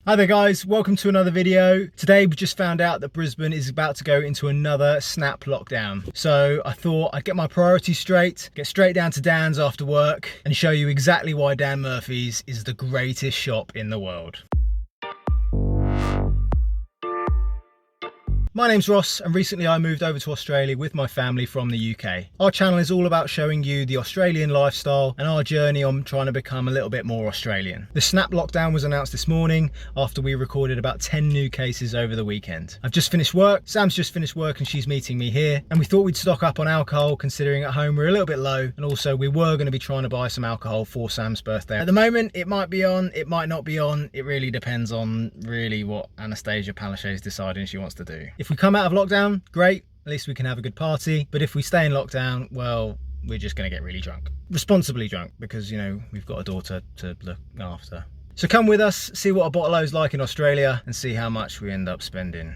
Hi there guys, welcome to another video. Today we just found out that Brisbane is about to go into another snap lockdown. So I thought I'd get my priorities straight, get straight down to Dan's after work and show you exactly why Dan Murphy's is the greatest shop in the world. My name's Ross and recently I moved over to Australia with my family from the UK. Our channel is all about showing you the Australian lifestyle and our journey on trying to become a little bit more Australian. The snap lockdown was announced this morning after we recorded about 10 new cases over the weekend. I've just finished work, Sam's just finished work and she's meeting me here, and we thought we'd stock up on alcohol considering at home we're a little bit low, and also we were going to be trying to buy some alcohol for Sam's birthday. At the moment it might be on, it might not be on, it really depends on really what Anastasia Palaszczuk's deciding she wants to do. If we come out of lockdown, great, at least we can have a good party. But if we stay in lockdown, well, we're just gonna get really drunk. Responsibly drunk, because, you know, we've got a daughter to look after. So come with us, see what a bottle O's like in Australia, and see how much we end up spending.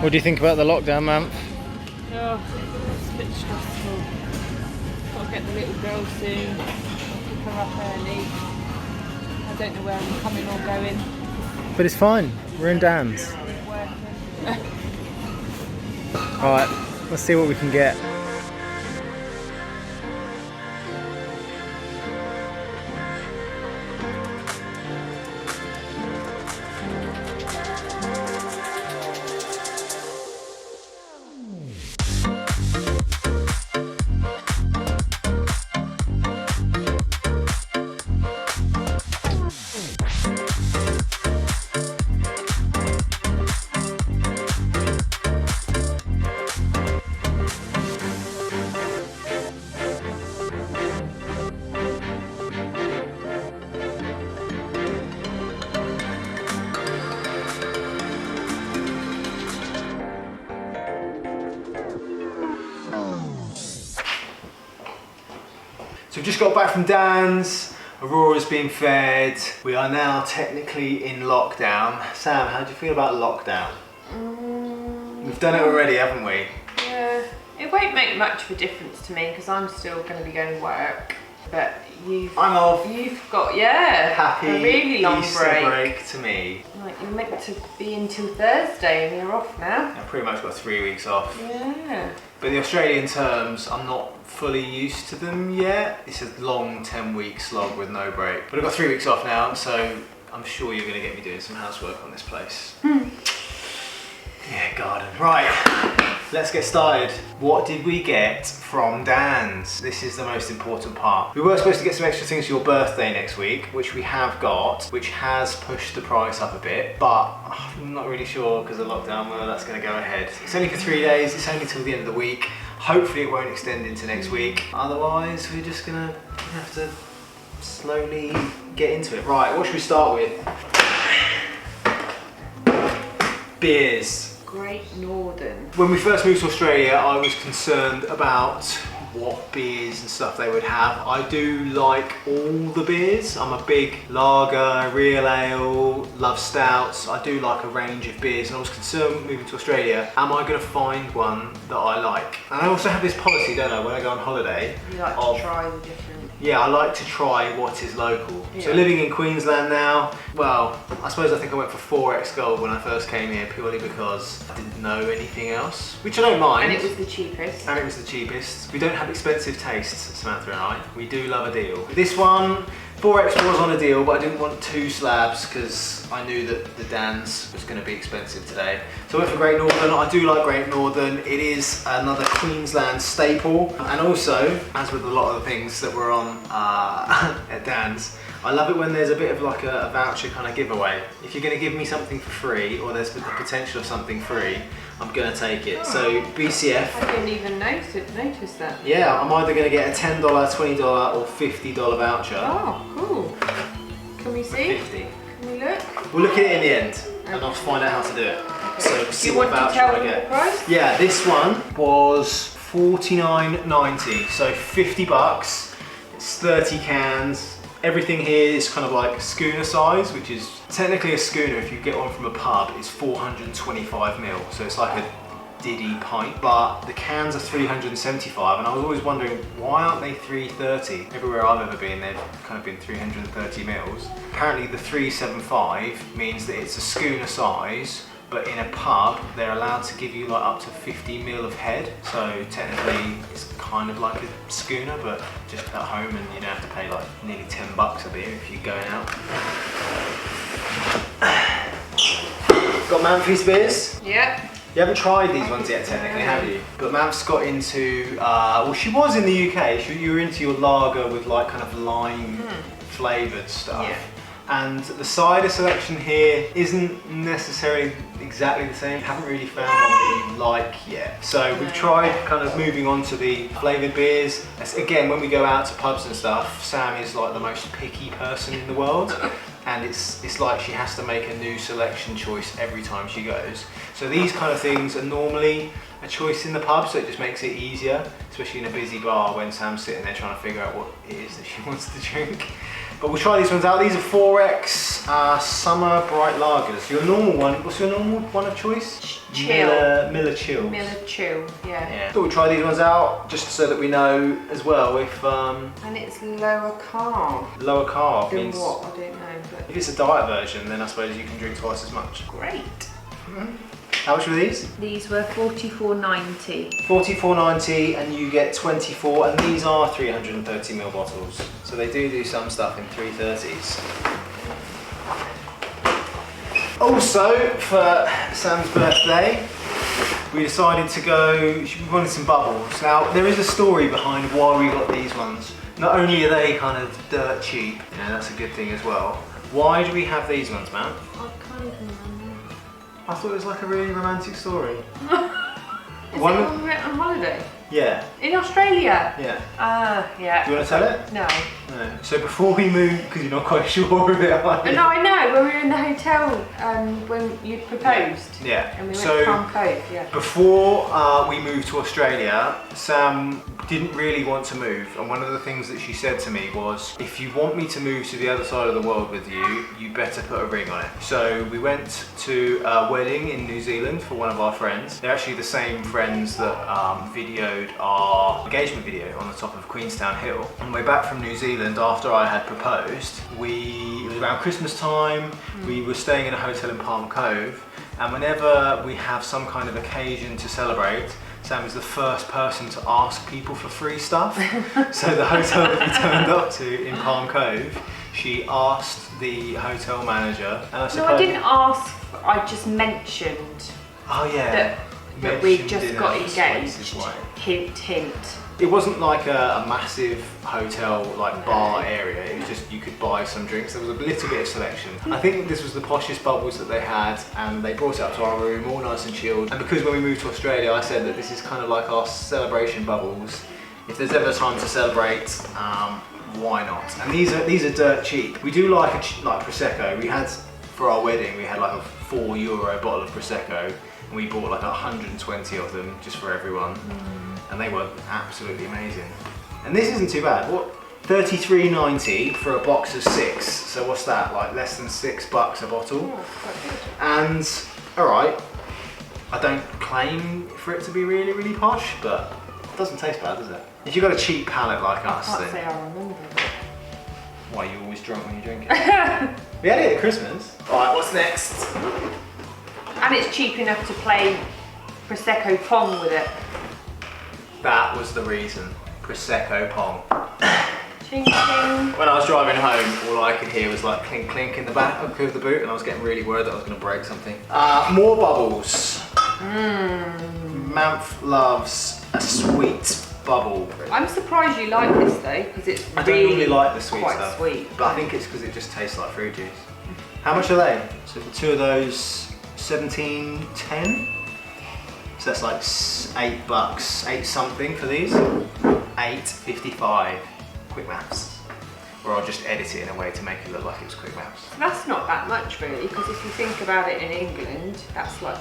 What do you think about the lockdown, ma'am? Oh, it's a bit stressful. Got to get the little girl soon, pick her up early. I don't know where I'm coming or going. But it's fine, we're in Dan's. Working. Alright, let's see what we can get. So we've just got back from Dan's, Aurora's been fed, we are now technically in lockdown. Sam, how do you feel about lockdown? We've done it already, haven't we? Yeah, it won't make much of a difference to me because I'm still going to be going to work. But I'm off. You've got, yeah, Happy a really long Easter break to me. Like, you're meant to be until Thursday and you're off now. I've pretty much got 3 weeks off. Yeah. But the Australian terms, I'm not fully used to them yet. It's a long 10-week slog with no break. But I've got 3 weeks off now, so I'm sure you're going to get me doing some housework on this place. Yeah, garden. Right, let's get started. What did we get from Dan's? This is the most important part. We were supposed to get some extra things for your birthday next week, which we have got, which has pushed the price up a bit, but I'm not really sure because of lockdown whether that's going to go ahead. It's only for 3 days, it's only till the end of the week. Hopefully it won't extend into next week. Otherwise, we're just going to have to slowly get into it. Right, what should we start with? Beers. Great Northern. When we first moved to Australia, I was concerned about what beers and stuff they would have. I do like all the beers. I'm a big lager, real ale, love stouts. I do like a range of beers, and I was concerned moving to Australia, am I going to find one that I like? And I also have this policy, don't I, when I go on holiday. You like to try the different... Yeah, I like to try what is local. Yeah. So living in Queensland now, well, I think I went for 4X Gold when I first came here purely because I didn't know anything else, which I don't mind. And it was the cheapest. And it was the cheapest. We don't have expensive tastes, Samantha and I. We do love a deal. This one, 4X was on a deal, but I didn't want 2 slabs because I knew that the Dan's was going to be expensive today. So I went for Great Northern. I do like Great Northern. It is another Queensland staple. And also, as with a lot of the things that were on at Dan's, I love it when there's a bit of like a voucher kind of giveaway. If you're going to give me something for free, or there's the potential of something free, I'm going to take it. So BCF. I didn't even notice that. Yeah, I'm either going to get a $10, $20 or $50 voucher. Oh, cool. Can we see? 50. Can we look? We'll look at it in the end, and I'll find out how to do it. Okay. So we'll see Do you what want to voucher tell I them get. the price? Yeah, this one was $49.90, so 50 bucks. It's 30 cans. Everything here is kind of like schooner size, which is technically a schooner if you get one from a pub, is 425ml. So it's like a Diddy pint, but the cans are 375, and I was always wondering why aren't they 330? Everywhere I've ever been, they've kind of been 330ml. Apparently the 375 means that it's a schooner size, but in a pub they're allowed to give you like up to 50ml of head. So technically it's kind of like a schooner, but just at home, and you don't have to pay like nearly $10 a beer if you're going out. Got Manfi's beers? Yeah. You haven't tried these ones yet, technically, have you? But Mam's got into, well, she was in the UK. You were into your lager with like kind of lime flavoured stuff. Yeah. And the cider selection here isn't necessarily exactly the same. Haven't really found one that you like yet. So we've tried kind of moving on to the flavoured beers. Again, when we go out to pubs and stuff, Sam is like the most picky person in the world. And it's like she has to make a new selection choice every time she goes. So these kind of things are normally a choice in the pub, so it just makes it easier, especially in a busy bar when Sam's sitting there trying to figure out what it is that she wants to drink. But we'll try these ones out. These are 4X Summer Bright Lagers. Your normal one, what's your normal one of choice? Chill. Miller Chill. Miller Chill, yeah. So we'll try these ones out just so that we know as well if... and it's lower carb. Lower carb Than means... what? I don't know. But If it's a diet version, then I suppose you can drink twice as much. great. How much were these? These were $44.90. $44.90, and you get 24, and these are 330ml bottles. So they do some stuff in 330s. Also, for Sam's birthday, we decided to go, we wanted some bubbles. Now, there is a story behind why we got these ones. Not only are they kind of dirt cheap, you know, that's a good thing as well. Why do we have these ones, man? I can't even remember. I thought it was like a really romantic story. Is it when we went on holiday? Yeah. In Australia? Yeah. Yeah. Do you want to tell it? No. No. So before we moved, because you're not quite sure of it, are you? No, I know. When we were in the hotel, when you proposed. Yeah. And we went So to Palm Cove, yeah. before we moved to Australia, Sam didn't really want to move, and one of the things that she said to me was, if you want me to move to the other side of the world with you, you better put a ring on it. So we went to a wedding in New Zealand for one of our friends. They're actually the same friends that videoed our engagement video on the top of Queenstown Hill. On the way back from New Zealand, after I had proposed, it was around Christmas time, we were staying in a hotel in Palm Cove, and whenever we have some kind of occasion to celebrate, Sam is the first person to ask people for free stuff. So the hotel that we turned up to in Palm Cove, she asked the hotel manager, and I suppose... No, I didn't ask, I just mentioned Oh yeah. that we just got engaged. Hint, hint. It wasn't like a massive hotel like bar area, it was just you could buy some drinks. There was a little bit of selection. I think this was the poshest bubbles that they had, and they brought it up to our room all nice and chilled. And because when we moved to Australia, I said that this is kind of like our celebration bubbles. If there's ever time to celebrate, why not? And these are dirt cheap. We do like Prosecco. We had, for our wedding, we had like a €4 bottle of Prosecco, and we bought like 120 of them just for everyone. And they were absolutely amazing. And this isn't too bad. What? $33.90 for a box of 6. So what's that? Like less than $6 a bottle. Oh, quite good. And all right, I don't claim for it to be really, really posh, but it doesn't taste bad, does it? If you've got a cheap palate like us, I can't then say I remember. why are you always drunk when you drink it? We had it at Christmas. All right, what's next? And it's cheap enough to play Prosecco Pong with it. That was the reason. Prosecco Pong. Ching ching. When I was driving home, all I could hear was like clink clink in the back of the boot, and I was getting really worried that I was going to break something. More bubbles. Manf loves a sweet bubble. I'm surprised you like this though, because it's I don't really normally like the sweet quite stuff, sweet. but I think it's because it just tastes like fruit juice. How much are they? So for 2 of those, $17.10. So that's like $8, 8 something for these. $8.55. Quick maths. Or I'll just edit it in a way to make it look like it was quick maths. That's not that much really, because if you think about it in England, that's like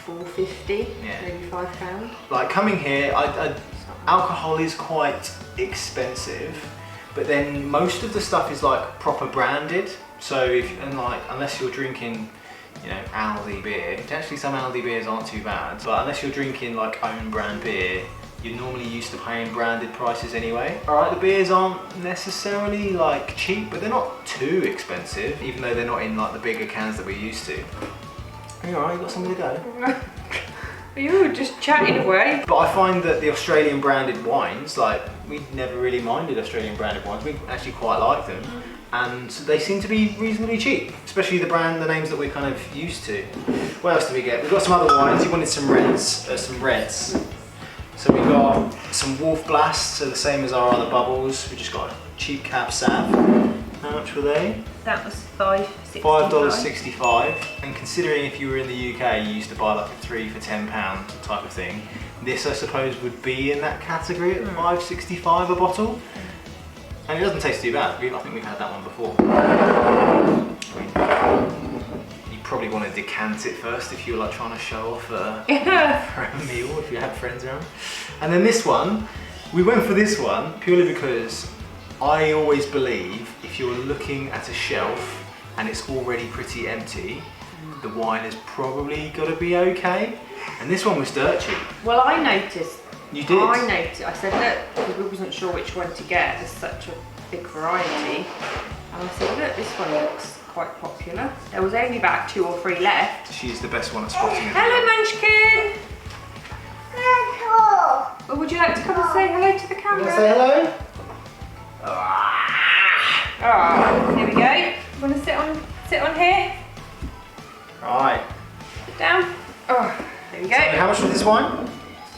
$4.50, maybe £5. Like coming here, alcohol is quite expensive, but then most of the stuff is like proper branded. So unless you're drinking, you know, Aldi beer, actually some Aldi beers aren't too bad, but unless you're drinking like own brand beer, you're normally used to paying branded prices anyway. Alright, the beers aren't necessarily like cheap, but they're not too expensive, even though they're not in like the bigger cans that we're used to. Are you alright? You got somewhere to go? You were just chatting away. But I find that the Australian branded wines, like, we never really minded Australian branded wines. We actually quite like them. And they seem to be reasonably cheap, especially the names that we're kind of used to. What else did we get? We've got some other wines. You wanted some reds. So we got some Wolf Blast, so the same as our other bubbles. We just got a cheap cap Sav. How much were they? That was $5.65. $5.65. And considering if you were in the UK, you used to buy like a 3 for £10 type of thing. This, I suppose, would be in that category at $5.65 a bottle. And it doesn't taste too bad. I think we've had that one before. You probably want to decant it first if you were like trying to show off for a meal, if you had friends around. And then this one, we went for this one purely because I always believe if you're looking at a shelf and it's already pretty empty, the wine has probably got to be okay. And this one was dirt cheap. Well, I noticed. You did? I noticed. I said, look, because we wasn't sure which one to get. There's such a big variety. And I said, look, this one looks quite popular. There was only about 2 or 3 left. She's the best one at spotting it. Hello, Munchkin. Hello. Well, would you like to come and say hello to the camera? You want to say hello? Oh, here we go. You want to sit on here? Right. Sit down. Oh, there we go. So how much was this wine?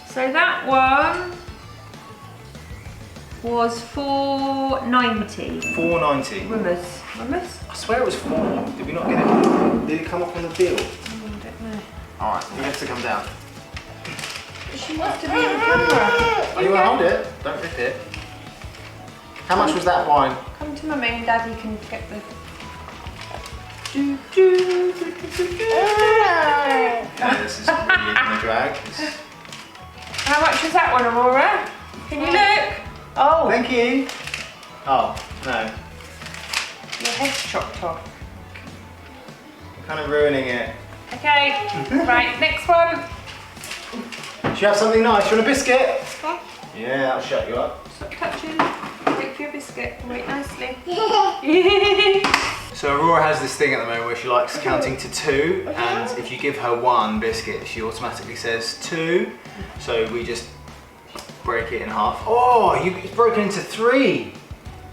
So that one was $4.90. $4.90. Rumours. I swear it was 4. Did we not get it? Did it come up on the deal? I don't know. Alright, you have to come down. She wants to be in the camera. Oh, you want to hold it? Don't rip it. How much was that wine? Come to Mummy and Daddy can get the... Yeah, this is really gonna drag. How much was that one, Aurora? Can you look? Oh, Thank you. Oh, no. your head's chopped off. Kind of ruining it. Okay, right, next one. Should you have something nice? You want a biscuit? Yeah, that'll shut you up. Stop touching. Take your biscuit. Wait nicely. So Aurora has this thing at the moment where she likes counting to 2, and if you give her 1 biscuit, she automatically says 2. So we just break it in half. Oh, it's broken into 3.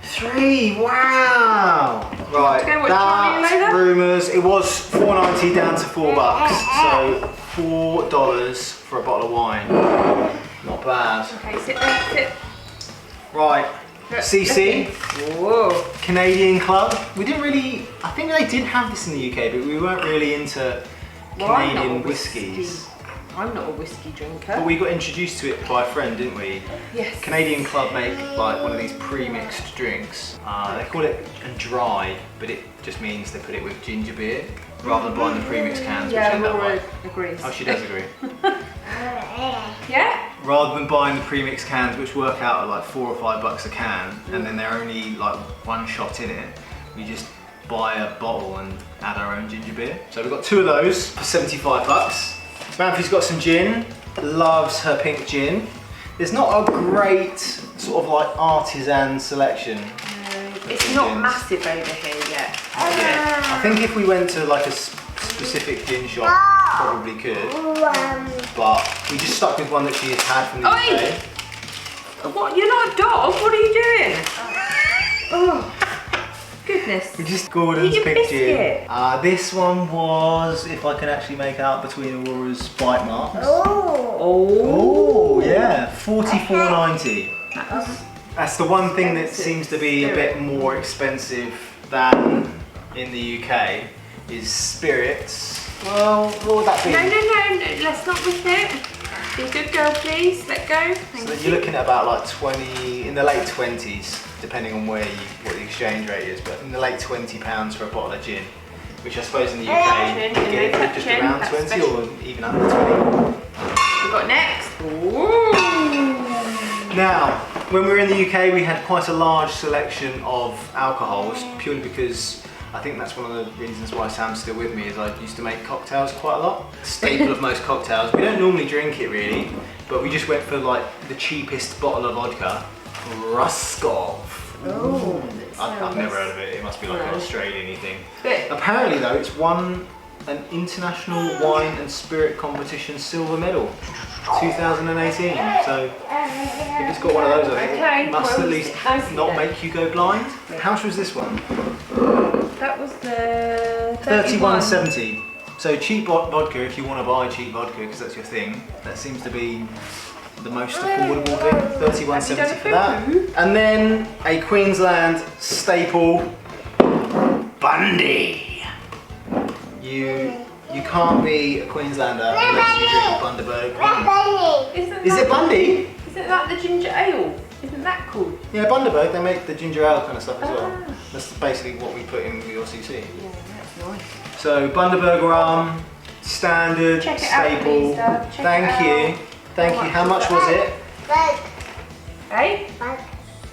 3, wow! Right, that's rumours. It was $4.90 down to $4, so $4 for a bottle of wine. Not bad. Okay, sit there, sit. Right, CC. Whoa. Canadian Club. We didn't really, I think they did have this in the UK, but we weren't really into Canadian whiskies. I'm not a whiskey drinker. But we got introduced to it by a friend, didn't we? Yes. Canadian Club make like one of these pre-mixed drinks. They call it a dry, but it just means they put it with ginger beer rather than buying the pre-mixed cans, which end up Laura like... agrees. Oh, she does agree. Yeah? Rather than buying the pre-mixed cans, which work out at like $4 or $5 a can, and then they're only like 1 shot in it, we just buy a bottle and add our own ginger beer. So we've got 2 of those for $75. Manfie's got some gin, loves her pink gin. There's not a great sort of like artisan selection. It's not massive over here yet. Yeah. I think if we went to like a specific gin shop, probably could. But we just stuck with one that she has had from the UK. What? You're not a dog? What are you doing? Oh, goodness. We just Gordon's Eat a pink gin. biscuit. This one was, if I can actually make out between Aurora's bite marks. Oh, yeah, $44.90. That's the one thing that seems to be a bit more expensive than in the UK is spirits. Well, what would that be? No, let's not with it. Be a good girl, please. Let go. So you're looking at about like 20, in the late 20s, depending on what the exchange rate is, but in the late £20 for a bottle of gin, which I suppose in the UK you can get it for just around 20 or even under 20. We got next. Ooh. Now, When we were in the UK, we had quite a large selection of alcohols, purely because I think that's one of the reasons why Sam's still with me, is I used to make cocktails quite a lot. Staple of most cocktails. We don't normally drink it really, but we just went for like the cheapest bottle of vodka, Ruskov. Oh, I've never heard of it. It must be like an Australian-y thing. Bit. Apparently though, it's won an international wine and spirit competition silver medal, 2018. So if it's got one of those, I think it must at least not make you go blind. How much was this one? That was the 31.70. So cheap vodka, if you want to buy cheap vodka because that's your thing, that seems to be the most affordable thing. 31.70 for that. And then a Queensland staple, Bundy. You can't be a Queenslander unless you drink Bundaberg. Is it Bundy? Isn't that the ginger ale? Isn't that cool? Yeah, Bundaberg, they make the ginger ale kind of stuff as well. That's basically what we put in with your CC. Yeah, that's nice. So Bundaberg rum, standard, Check it staple. out, please, Thank you. Thank you. How much was it? Hey?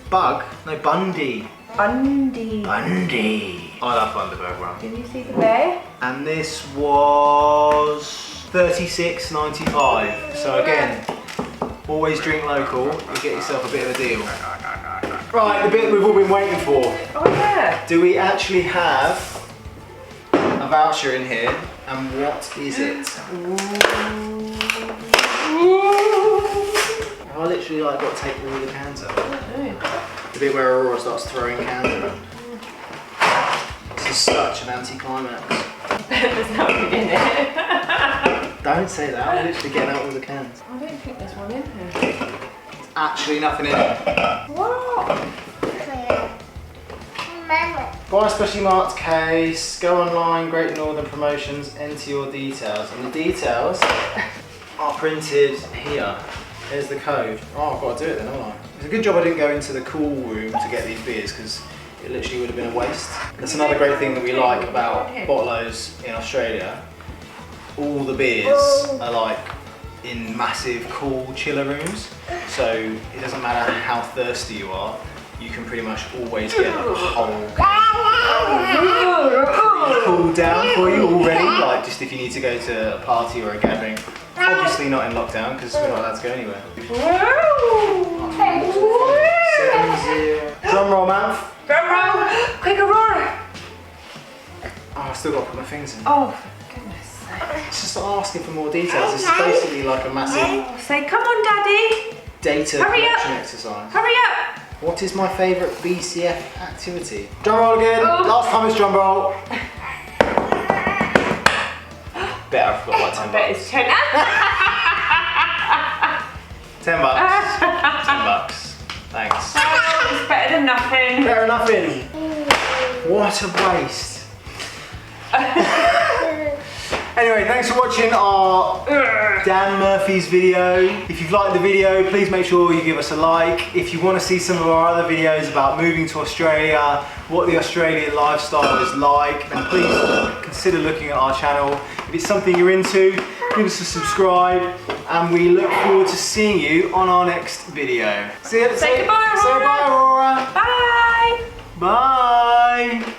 Bug? No, Bundy. Bundy. Bundy. I love Bundaberg rum. Can you see the bear? And this was $36.95. So again, always drink local, you get yourself a bit of a deal. Right, the bit we've all been waiting for. Oh yeah. Do we actually have a voucher in here? And what is it? I literally like got to take all the cans out. The bit where Aurora starts throwing cans out. This is such an anticlimax. There's nothing in it. Don't say that, I'm literally getting out all the cans. I don't think there's one in here. There's actually nothing in it. What? Buy a specially marked case, go online, Great Northern Promotions, enter your details. And the details are printed here. There's the code. Oh, I've got to do it then, haven't I? It's a good job I didn't go into the cool room to get these beers because it literally would have been a waste. That's another great thing that we like about bottlers in Australia. All the beers are like in massive cool chiller rooms. So it doesn't matter how thirsty you are, you can pretty much always get like a whole cooled down for you already. Like just if you need to go to a party or a gathering. Obviously not in lockdown because we're not allowed to go anywhere. 7-0. Drum roll, man. Drum roll! Quick, Aurora! Oh, I've still got to put my fingers in. Oh, for goodness sake. It's just asking for more details. This is basically like a massive Say, come on, Daddy! data collection exercise. Hurry up! What is my favourite BCF activity? Drum roll again. Last time it's drum roll. Better, I've got like 10 I bet bucks. it's 10. 10 bucks. 10 bucks. Thanks. Oh, it's better than nothing. Better than nothing. What a waste. Anyway, thanks for watching our Dan Murphy's video. If you've liked the video, please make sure you give us a like. If you want to see some of our other videos about moving to Australia, what the Australian lifestyle is like, then please consider looking at our channel. If it's something you're into, give us a subscribe, and we look forward to seeing you on our next video. Say goodbye, Aurora. Say goodbye, Aurora. Bye. Bye.